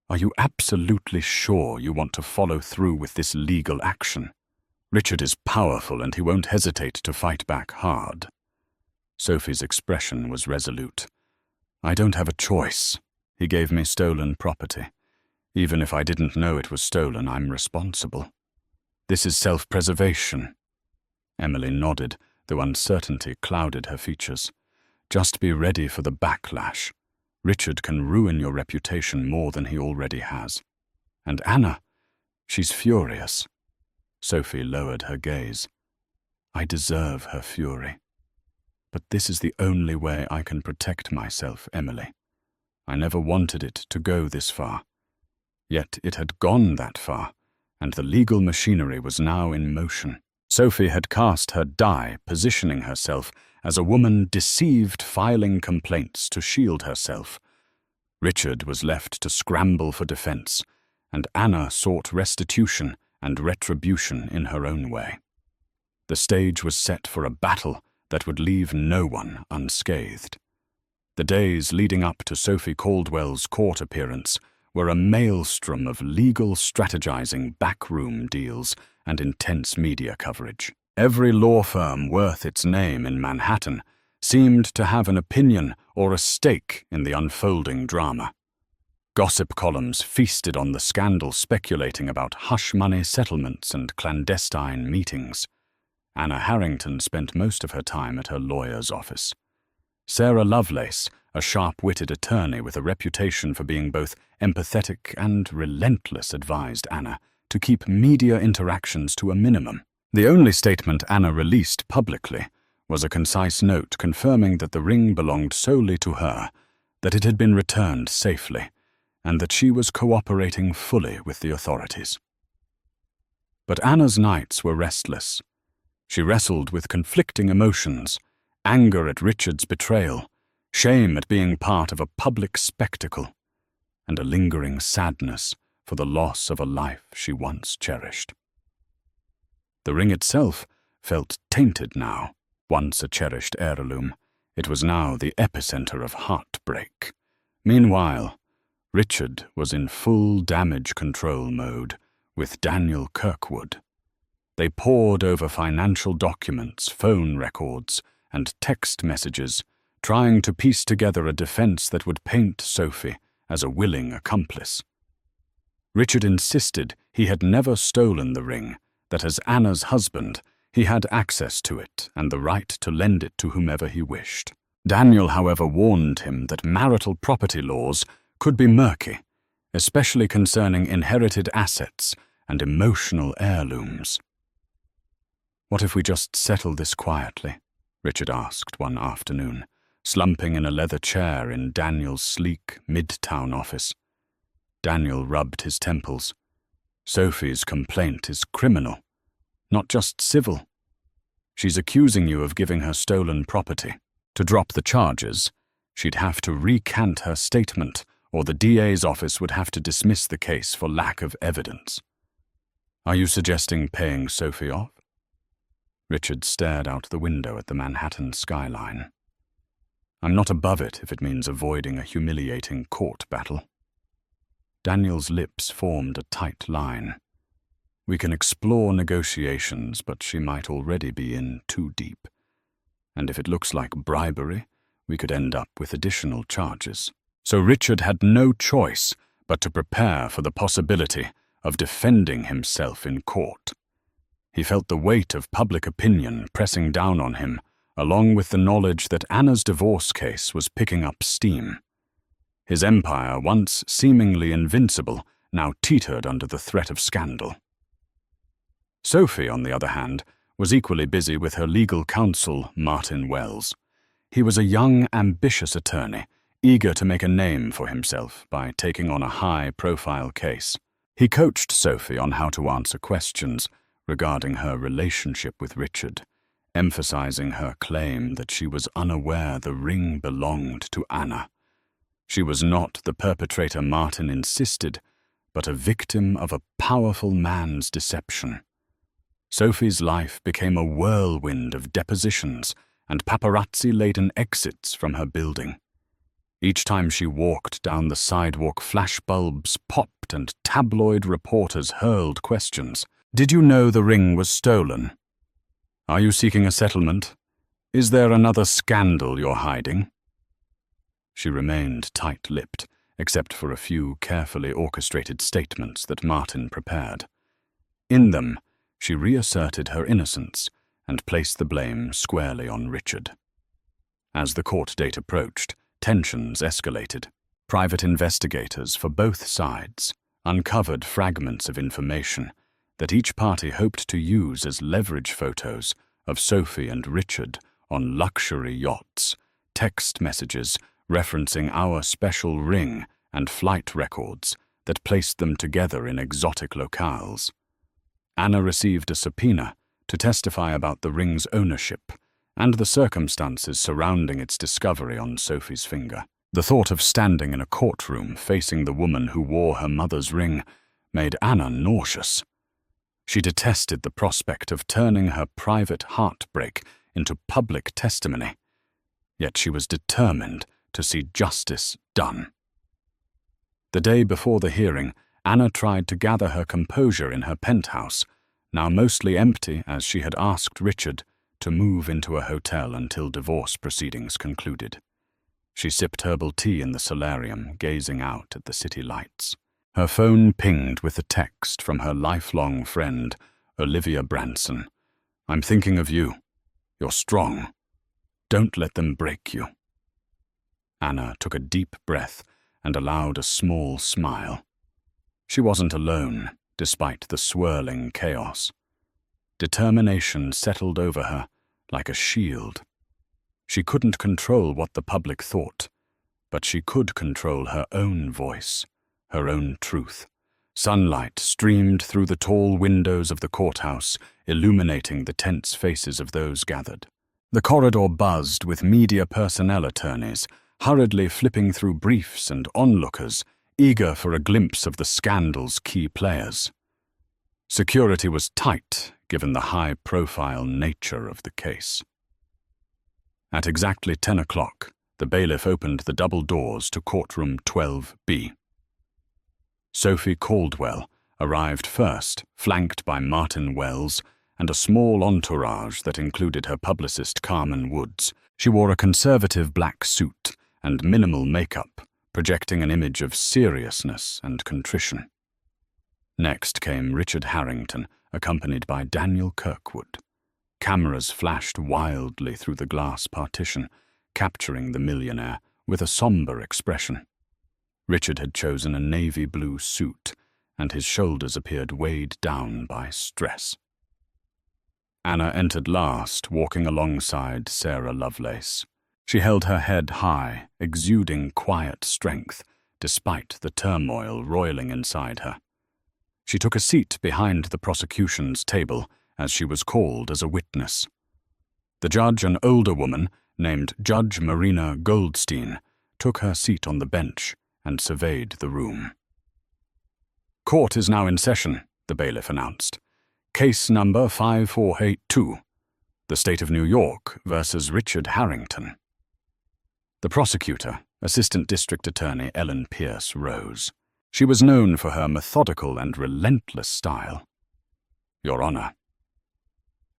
"Are you absolutely sure you want to follow through with this legal action? Richard is powerful and he won't hesitate to fight back hard." Sophie's expression was resolute. "I don't have a choice. He gave me stolen property. Even if I didn't know it was stolen, I'm responsible. This is self-preservation." Emily nodded, though uncertainty clouded her features. "Just be ready for the backlash. Richard can ruin your reputation more than he already has. And Anna, she's furious." Sophie lowered her gaze. "I deserve her fury. But this is the only way I can protect myself, Emily. I never wanted it to go this far. Yet it had gone that far, and the legal machinery was now in motion." Sophie had cast her die, positioning herself as a woman deceived, filing complaints to shield herself. Richard was left to scramble for defense, and Anna sought restitution and retribution in her own way. The stage was set for a battle that would leave no one unscathed. The days leading up to Sophie Caldwell's court appearance were a maelstrom of legal strategizing, backroom deals, and intense media coverage. Every law firm worth its name in Manhattan seemed to have an opinion or a stake in the unfolding drama. Gossip columns feasted on the scandal, speculating about hush-money settlements and clandestine meetings. Anna Harrington spent most of her time at her lawyer's office. Sarah Lovelace, a sharp-witted attorney with a reputation for being both empathetic and relentless, advised Anna to keep media interactions to a minimum. The only statement Anna released publicly was a concise note confirming that the ring belonged solely to her, that it had been returned safely, and that she was cooperating fully with the authorities. But Anna's nights were restless. She wrestled with conflicting emotions: anger at Richard's betrayal, shame at being part of a public spectacle, and a lingering sadness for the loss of a life she once cherished. The ring itself felt tainted now. Once a cherished heirloom, it was now the epicenter of heartbreak. Meanwhile, Richard was in full damage control mode with Daniel Kirkwood. They pored over financial documents, phone records, and text messages, trying to piece together a defense that would paint Sophie as a willing accomplice. Richard insisted he had never stolen the ring, that as Anna's husband, he had access to it and the right to lend it to whomever he wished. Daniel, however, warned him that marital property laws could be murky, especially concerning inherited assets and emotional heirlooms. "What if we just settle this quietly?" Richard asked one afternoon, slumping in a leather chair in Daniel's sleek midtown office. Daniel rubbed his temples. "Sophie's complaint is criminal, not just civil. She's accusing you of giving her stolen property. To drop the charges, she'd have to recant her statement or the DA's office would have to dismiss the case for lack of evidence. Are you suggesting paying Sophie off? Richard stared out the window at the Manhattan skyline. I'm not above it if it means avoiding a humiliating court battle. Daniel's lips formed a tight line. We can explore negotiations, but she might already be in too deep. And if it looks like bribery, we could end up with additional charges. So Richard had no choice but to prepare for the possibility of defending himself in court. He felt the weight of public opinion pressing down on him, along with the knowledge that Anna's divorce case was picking up steam. His empire, once seemingly invincible, now teetered under the threat of scandal. Sophie, on the other hand, was equally busy with her legal counsel, Martin Wells. He was a young, ambitious attorney, eager to make a name for himself by taking on a high-profile case. He coached Sophie on how to answer questions regarding her relationship with Richard, emphasizing her claim that she was unaware the ring belonged to Anna. She was not the perpetrator Martin insisted, but a victim of a powerful man's deception. Sophie's life became a whirlwind of depositions and paparazzi-laden exits from her building. Each time she walked down the sidewalk, flashbulbs popped and tabloid reporters hurled questions. Did you know the ring was stolen? Are you seeking a settlement? Is there another scandal you're hiding? She remained tight-lipped, except for a few carefully orchestrated statements that Martin prepared. In them, she reasserted her innocence and placed the blame squarely on Richard. As the court date approached, tensions escalated. Private investigators for both sides uncovered fragments of information that each party hoped to use as leverage photos of Sophie and Richard on luxury yachts, text messages referencing our special ring, and flight records that placed them together in exotic locales. Anna received a subpoena to testify about the ring's ownership and the circumstances surrounding its discovery on Sophie's finger. The thought of standing in a courtroom facing the woman who wore her mother's ring made Anna nauseous. She detested the prospect of turning her private heartbreak into public testimony, yet she was determined to see justice done. The day before the hearing, Anna tried to gather her composure in her penthouse, now mostly empty as she had asked Richard to move into a hotel until divorce proceedings concluded. She sipped herbal tea in the solarium, gazing out at the city lights. Her phone pinged with a text from her lifelong friend, Olivia Branson. I'm thinking of you. You're strong. Don't let them break you. Anna took a deep breath and allowed a small smile. She wasn't alone, despite the swirling chaos. Determination settled over her like a shield. She couldn't control what the public thought, but she could control her own voice, her own truth. Sunlight streamed through the tall windows of the courthouse, illuminating the tense faces of those gathered. The corridor buzzed with media personnel attorneys, hurriedly flipping through briefs and onlookers, eager for a glimpse of the scandal's key players. Security was tight, given the high-profile nature of the case. At exactly 10 o'clock, the bailiff opened the double doors to courtroom 12B. Sophie Caldwell arrived first, flanked by Martin Wells and a small entourage that included her publicist Carmen Woods. She wore a conservative black suit and minimal makeup, projecting an image of seriousness and contrition. Next came Richard Harrington, accompanied by Daniel Kirkwood. Cameras flashed wildly through the glass partition, capturing the millionaire with a somber expression. Richard had chosen a navy blue suit, and his shoulders appeared weighed down by stress. Anna entered last, walking alongside Sarah Lovelace. She held her head high, exuding quiet strength, despite the turmoil roiling inside her. She took a seat behind the prosecution's table as she was called as a witness. The judge, an older woman named Judge Marina Goldstein, took her seat on the bench and surveyed the room. "Court is now in session," the bailiff announced. "Case number 5482, the State of New York versus Richard Harrington." The prosecutor, Assistant District Attorney Ellen Pierce, rose. She was known for her methodical and relentless style. "Your Honor,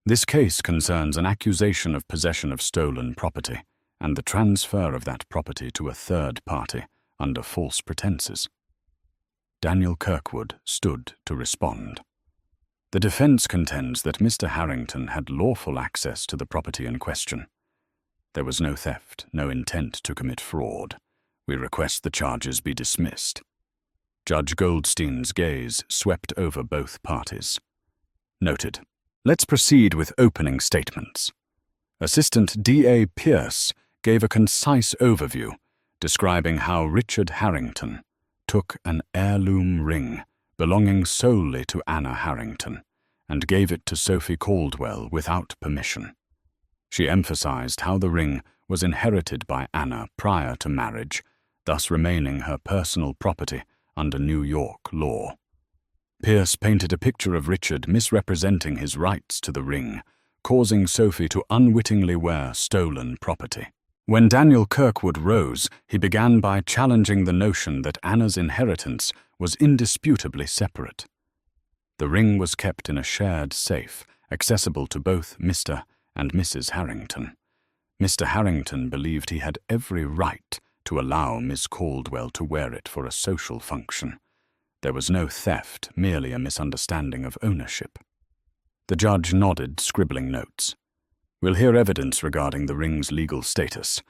this case concerns an accusation of possession of stolen property and the transfer of that property to a third party under false pretenses." Daniel Kirkwood stood to respond. "The defense contends that Mr. Harrington had lawful access to the property in question. There was no theft, no intent to commit fraud. We request the charges be dismissed." Judge Goldstein's gaze swept over both parties. "Noted. Let's proceed with opening statements." Assistant D.A. Pierce gave a concise overview describing how Richard Harrington took an heirloom ring belonging solely to Anna Harrington and gave it to Sophie Caldwell without permission. She emphasized how the ring was inherited by Anna prior to marriage, thus remaining her personal property under New York law. Pierce painted a picture of Richard misrepresenting his rights to the ring, causing Sophie to unwittingly wear stolen property. When Daniel Kirkwood rose, he began by challenging the notion that Anna's inheritance was indisputably separate. The ring was kept in a shared safe, accessible to both Mr. and Mrs. Harrington. Mr. Harrington believed he had every right to allow Miss Caldwell to wear it for a social function. There was no theft, merely a misunderstanding of ownership. The judge nodded, scribbling notes. "We'll hear evidence regarding the ring's legal status.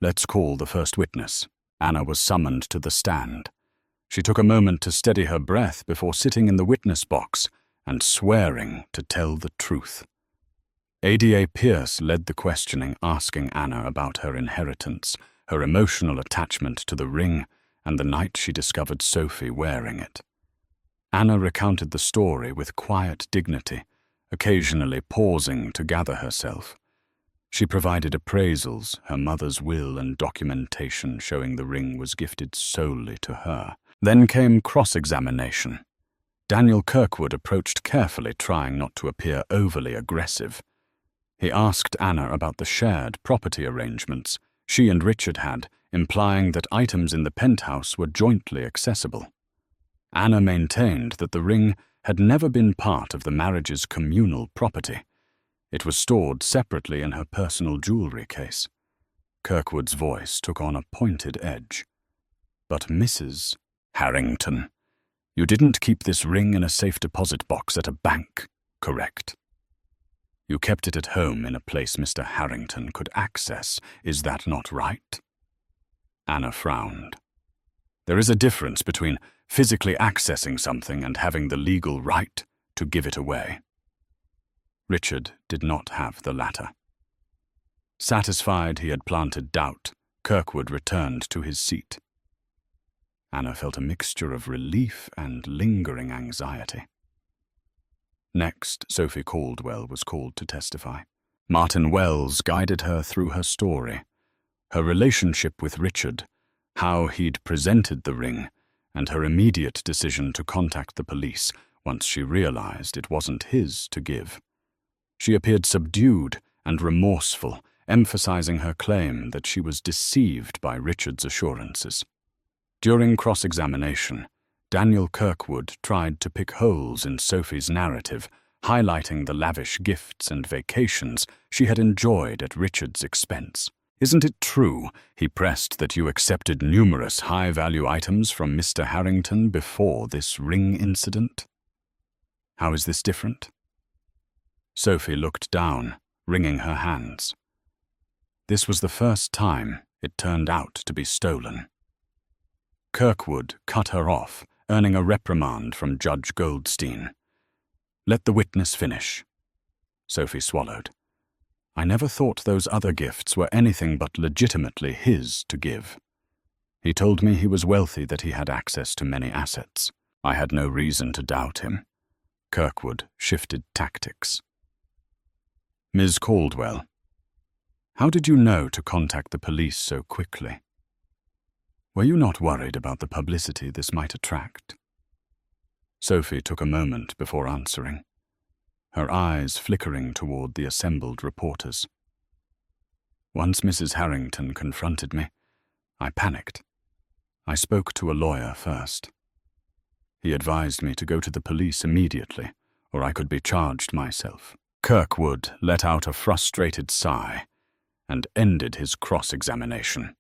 Let's call the first witness." Anna was summoned to the stand. She took a moment to steady her breath before sitting in the witness box and swearing to tell the truth. ADA Pierce led the questioning, asking Anna about her inheritance, her emotional attachment to the ring, and the night she discovered Sophie wearing it. Anna recounted the story with quiet dignity, occasionally pausing to gather herself. She provided appraisals, her mother's will and documentation showing the ring was gifted solely to her. Then came cross-examination. Daniel Kirkwood approached carefully, trying not to appear overly aggressive. He asked Anna about the shared property arrangements she and Richard had, implying that items in the penthouse were jointly accessible. Anna maintained that the ring had never been part of the marriage's communal property. It was stored separately in her personal jewelry case. Kirkwood's voice took on a pointed edge. "But Mrs. Harrington, you didn't keep this ring in a safe deposit box at a bank, correct? You kept it at home in a place Mr. Harrington could access. Is that not right?" Anna frowned. "There is a difference between physically accessing something and having the legal right to give it away." Richard did not have the latter. Satisfied he had planted doubt, Kirkwood returned to his seat. Anna felt a mixture of relief and lingering anxiety. Next, Sophie Caldwell was called to testify. Martin Wells guided her through her story, her relationship with Richard, how he'd presented the ring, and her immediate decision to contact the police once she realized it wasn't his to give. She appeared subdued and remorseful, emphasizing her claim that she was deceived by Richard's assurances. During cross-examination, Daniel Kirkwood tried to pick holes in Sophie's narrative, highlighting the lavish gifts and vacations she had enjoyed at Richard's expense. "Isn't it true," he pressed, "that you accepted numerous high-value items from Mr. Harrington before this ring incident? How is this different?" Sophie looked down, wringing her hands. This was the first time it turned out to be stolen. Kirkwood cut her off, earning a reprimand from Judge Goldstein. "Let the witness finish." Sophie swallowed. "I never thought those other gifts were anything but legitimately his to give. He told me he was wealthy, that he had access to many assets. I had no reason to doubt him." Kirkwood shifted tactics. "Ms. Caldwell, how did you know to contact the police so quickly?" Were you not worried about the publicity this might attract? Sophie took a moment before answering, her eyes flickering toward the assembled reporters. Once Mrs. Harrington confronted me, I panicked. I spoke to a lawyer first. He advised me to go to the police immediately, or I could be charged myself. Kirkwood let out a frustrated sigh and ended his cross-examination.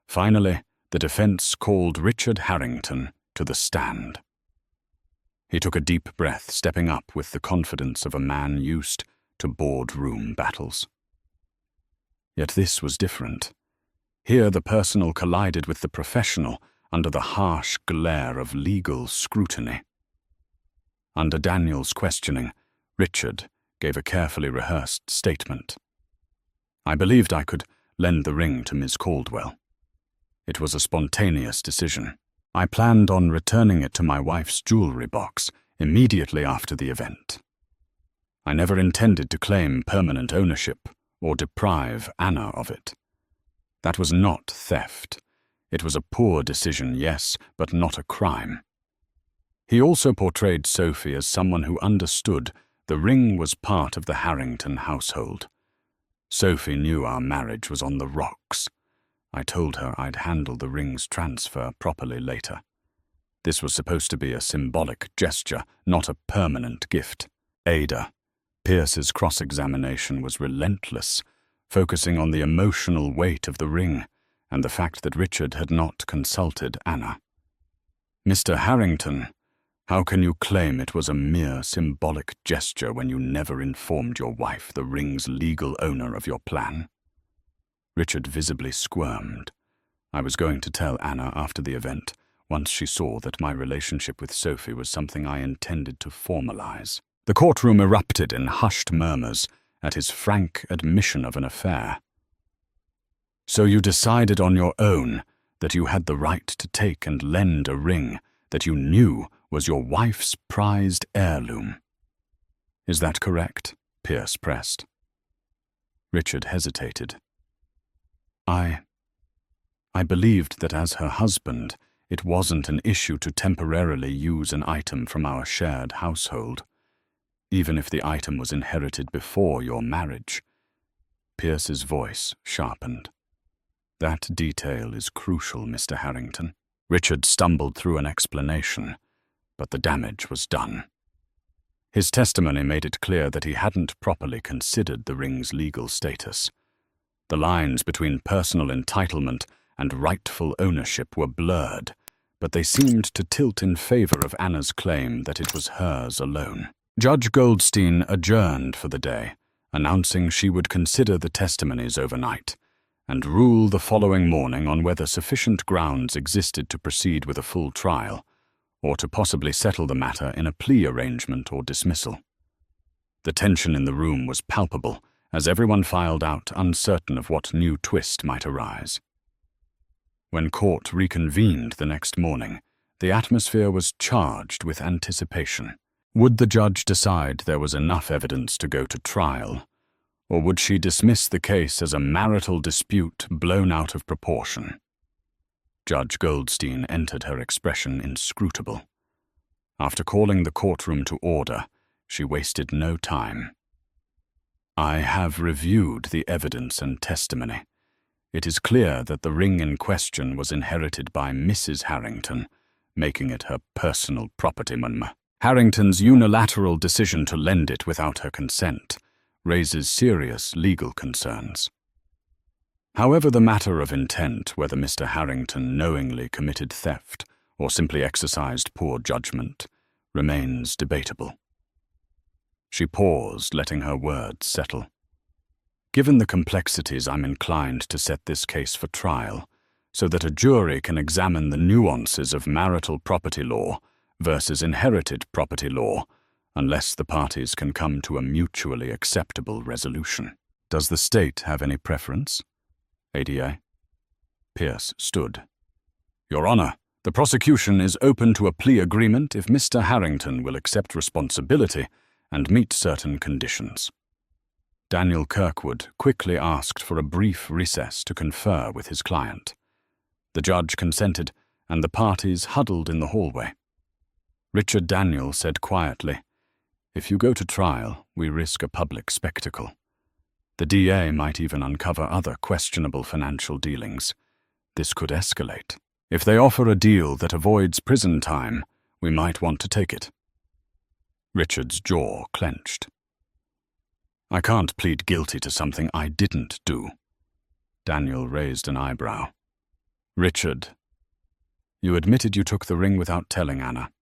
Finally, the defense called Richard Harrington to the stand. He took a deep breath, stepping up with the confidence of a man used to boardroom battles. Yet this was different. Here the personal collided with the professional under the harsh glare of legal scrutiny. Under Daniel's questioning, Richard gave a carefully rehearsed statement. I believed I could lend the ring to Miss Caldwell. It was a spontaneous decision. I planned on returning it to my wife's jewelry box immediately after the event. I never intended to claim permanent ownership or deprive Anna of it. That was not theft. It was a poor decision, yes, but not a crime. He also portrayed Sophie as someone who understood the ring was part of the Harrington household. Sophie knew our marriage was on the rocks. I told her I'd handle the ring's transfer properly later. This was supposed to be a symbolic gesture, not a permanent gift. Ada, Pierce's cross-examination was relentless, focusing on the emotional weight of the ring and the fact that Richard had not consulted Anna. Mr. Harrington, how can you claim it was a mere symbolic gesture when you never informed your wife, the ring's legal owner, of your plan? Richard visibly squirmed. I was going to tell Anna after the event, once she saw that my relationship with Sophie was something I intended to formalize. The courtroom erupted in hushed murmurs at his frank admission of an affair. So you decided on your own that you had the right to take and lend a ring that you knew was your wife's prized heirloom. Is that correct? Pierce pressed. Richard hesitated. I believed that as her husband, it wasn't an issue to temporarily use an item from our shared household, even if the item was inherited before your marriage. Pierce's voice sharpened. That detail is crucial, Mr. Harrington. Richard stumbled through an explanation, but the damage was done. His testimony made it clear that he hadn't properly considered the ring's legal status. The lines between personal entitlement and rightful ownership were blurred, but they seemed to tilt in favor of Anna's claim that it was hers alone. Judge Goldstein adjourned for the day, announcing she would consider the testimonies overnight and rule the following morning on whether sufficient grounds existed to proceed with a full trial, or to possibly settle the matter in a plea arrangement or dismissal. The tension in the room was palpable, as everyone filed out, uncertain of what new twist might arise. When court reconvened the next morning, the atmosphere was charged with anticipation. Would the judge decide there was enough evidence to go to trial, or would she dismiss the case as a marital dispute blown out of proportion? Judge Goldstein entered, her expression inscrutable. After calling the courtroom to order, she wasted no time. I have reviewed the evidence and testimony. It is clear that the ring in question was inherited by Mrs. Harrington, making it her personal property. Harrington's unilateral decision to lend it without her consent raises serious legal concerns. However, the matter of intent, whether Mr. Harrington knowingly committed theft or simply exercised poor judgment, remains debatable. She paused, letting her words settle. Given the complexities, I'm inclined to set this case for trial, so that a jury can examine the nuances of marital property law versus inherited property law, unless the parties can come to a mutually acceptable resolution. Does the state have any preference? ADA. Pierce stood. Your Honor, the prosecution is open to a plea agreement if Mr. Harrington will accept responsibility and meet certain conditions. Daniel Kirkwood quickly asked for a brief recess to confer with his client. The judge consented, and the parties huddled in the hallway. Richard Daniel said quietly, "If you go to trial, we risk a public spectacle. The DA might even uncover other questionable financial dealings. This could escalate. If they offer a deal that avoids prison time, we might want to take it." Richard's jaw clenched. "I can't plead guilty to something I didn't do." Daniel raised an eyebrow. "Richard, you admitted you took the ring without telling Anna.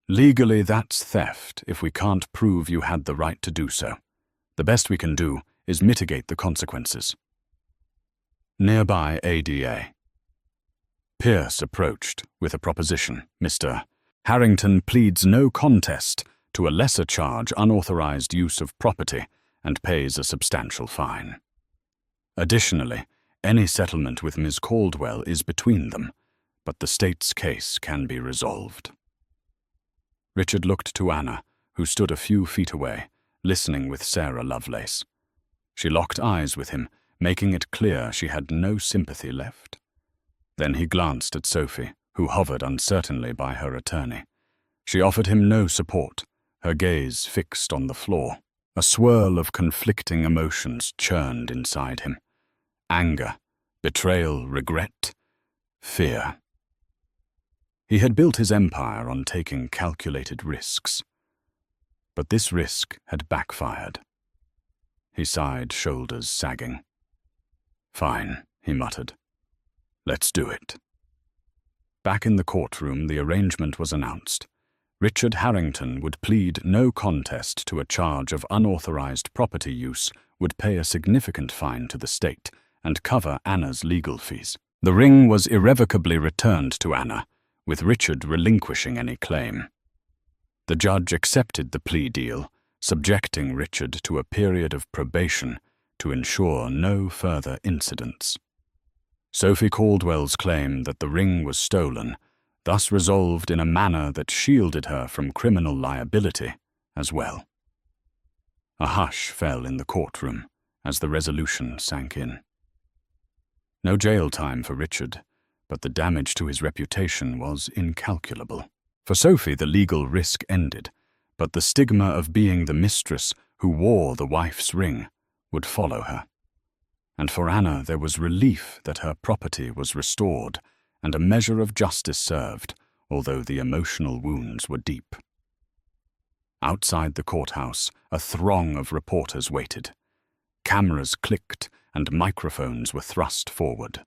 Legally, that's theft if we can't prove you had the right to do so. The best we can do is mitigate the consequences." Nearby ADA. Pierce approached with a proposition. "Mr. Harrington pleads no contest to a lesser charge, unauthorized use of property, and pays a substantial fine. Additionally, any settlement with Ms. Caldwell is between them, but the state's case can be resolved." Richard looked to Anna, who stood a few feet away, listening with Sarah Lovelace. She locked eyes with him, making it clear she had no sympathy left. Then he glanced at Sophie, who hovered uncertainly by her attorney. She offered him no support, her gaze fixed on the floor. A swirl of conflicting emotions churned inside him. Anger, betrayal, regret, fear. He had built his empire on taking calculated risks. But this risk had backfired. He sighed, shoulders sagging. "Fine," he muttered. "Let's do it." Back in the courtroom, the arrangement was announced. Richard Harrington would plead no contest to a charge of unauthorized property use, would pay a significant fine to the state, and cover Anna's legal fees. The ring was irrevocably returned to Anna, with Richard relinquishing any claim. The judge accepted the plea deal, subjecting Richard to a period of probation to ensure no further incidents. Sophie Caldwell's claim that the ring was stolen thus resolved in a manner that shielded her from criminal liability as well. A hush fell in the courtroom as the resolution sank in. No jail time for Richard, but the damage to his reputation was incalculable. For Sophie, the legal risk ended, but the stigma of being the mistress who wore the wife's ring would follow her. And for Anna, there was relief that her property was restored and a measure of justice served, although the emotional wounds were deep. Outside the courthouse, a throng of reporters waited. Cameras clicked and microphones were thrust forward.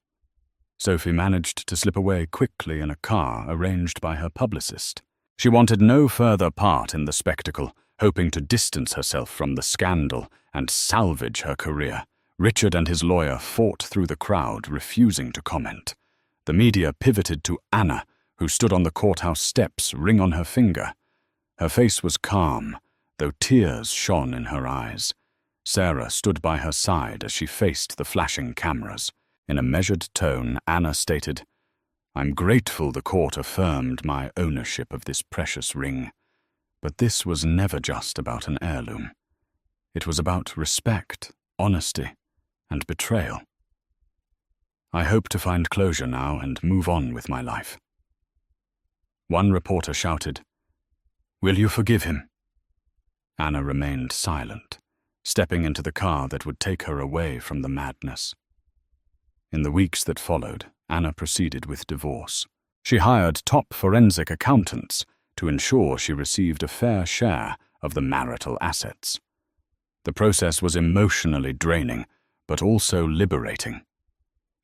Sophie managed to slip away quickly in a car arranged by her publicist. She wanted no further part in the spectacle, hoping to distance herself from the scandal and salvage her career. Richard and his lawyer fought through the crowd, refusing to comment. The media pivoted to Anna, who stood on the courthouse steps, ring on her finger. Her face was calm, though tears shone in her eyes. Sarah stood by her side as she faced the flashing cameras. In a measured tone, Anna stated, "I'm grateful the court affirmed my ownership of this precious ring, but this was never just about an heirloom. It was about respect, honesty, and betrayal. I hope to find closure now and move on with my life." One reporter shouted, "Will you forgive him?" Anna remained silent, stepping into the car that would take her away from the madness. In the weeks that followed, Anna proceeded with divorce. She hired top forensic accountants to ensure she received a fair share of the marital assets. The process was emotionally draining, but also liberating.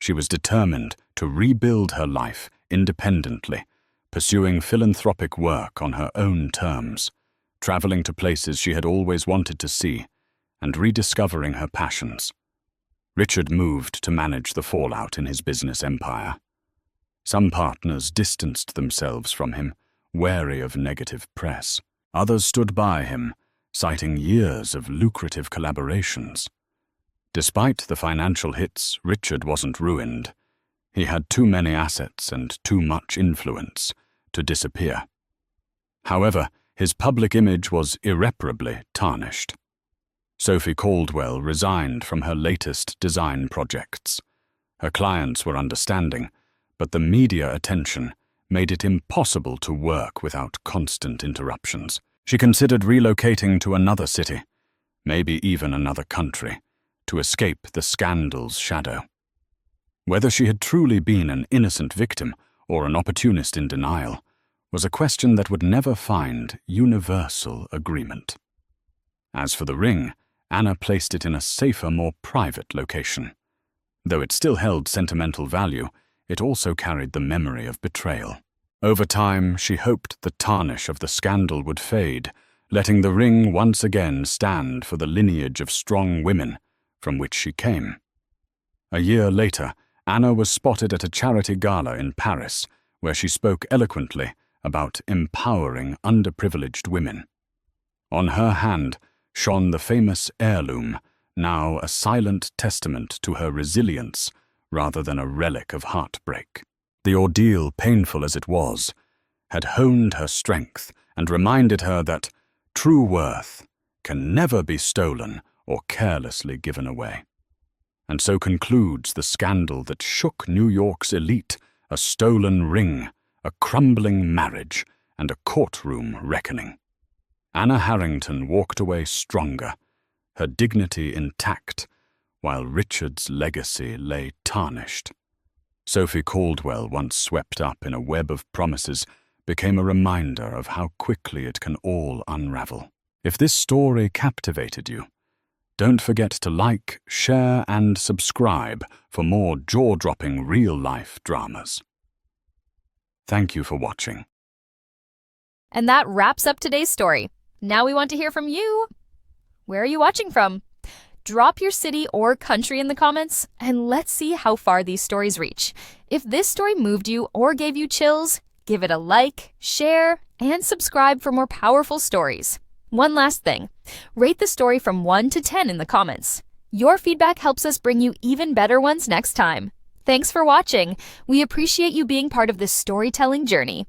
She was determined to rebuild her life independently, pursuing philanthropic work on her own terms, traveling to places she had always wanted to see, and rediscovering her passions. Richard moved to manage the fallout in his business empire. Some partners distanced themselves from him, wary of negative press. Others stood by him, citing years of lucrative collaborations. Despite the financial hits, Richard wasn't ruined. He had too many assets and too much influence to disappear. However, his public image was irreparably tarnished. Sophie Caldwell resigned from her latest design projects. Her clients were understanding, But the media attention made it impossible to work without constant interruptions. She considered relocating to another city, maybe even another country, to escape the scandal's shadow. Whether she had truly been an innocent victim or an opportunist in denial was a question that would never find universal agreement. As for the ring, Anna placed it in a safer, more private location. Though it still held sentimental value, it also carried the memory of betrayal. Over time, she hoped the tarnish of the scandal would fade, letting the ring once again stand for the lineage of strong women from which she came. A year later, Anna was spotted at a charity gala in Paris, where she spoke eloquently about empowering underprivileged women. On her hand shone the famous heirloom, now a silent testament to her resilience rather than a relic of heartbreak. The ordeal, painful as it was, had honed her strength and reminded her that true worth can never be stolen or carelessly given away. And so concludes the scandal that shook New York's elite: a stolen ring, a crumbling marriage, and a courtroom reckoning. Anna Harrington walked away stronger, her dignity intact, while Richard's legacy lay tarnished. Sophie Caldwell, once swept up in a web of promises, became a reminder of how quickly it can all unravel. If this story captivated you, don't forget to like, share, and subscribe for more jaw-dropping real-life dramas. Thank you for watching. And that wraps up today's story. Now we want to hear from you. Where are you watching from? Drop your city or country in the comments, and let's see how far these stories reach. If this story moved you or gave you chills, give it a like, share, and subscribe for more powerful stories. One last thing, rate the story from 1 to 10 in the comments. Your feedback helps us bring you even better ones next time. Thanks for watching. We appreciate you being part of this storytelling journey.